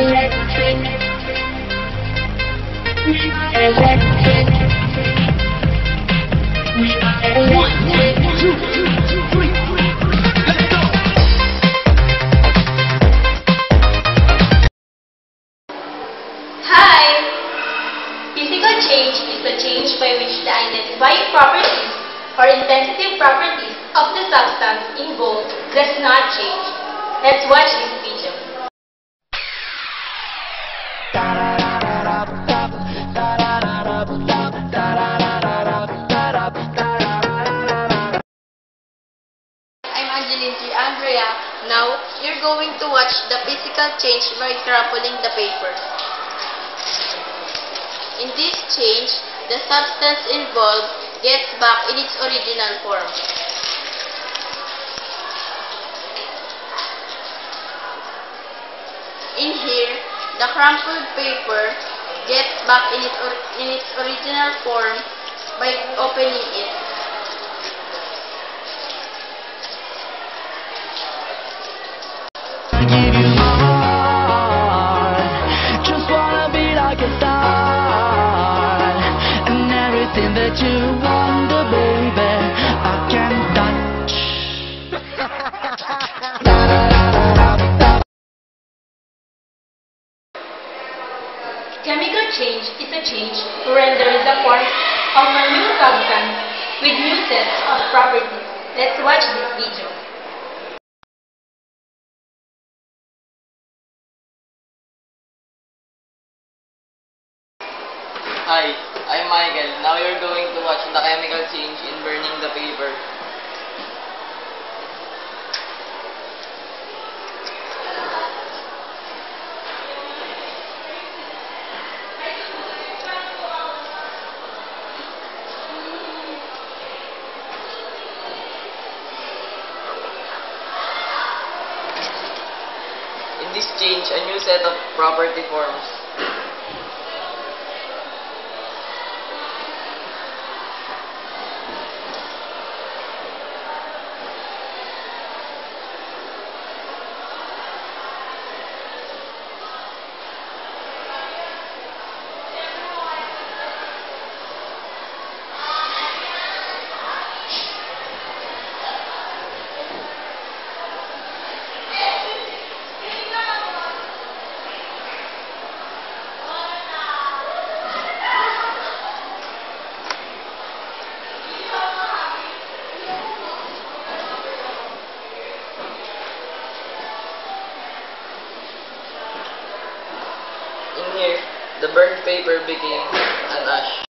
Hi! Physical change is a change by which the identifying properties or intensity properties of the substance involved does not change. Let's watch this video. I'm Angeline G. Andrea. Now, you're going to watch the physical change by crumpling the paper. In this change, the substance involved gets back in its original form. In here, the crumpled paper gets back in its original form by opening it. That you wonder, baby, I can touch. Chemical change is a change to render the form of a new substance with new sets of properties. Let's watch this video. Hi, I'm Michael. Now you're going to watch the chemical change in burning the paper. In this change, a new set of property forms. In here, the burnt paper became an ash.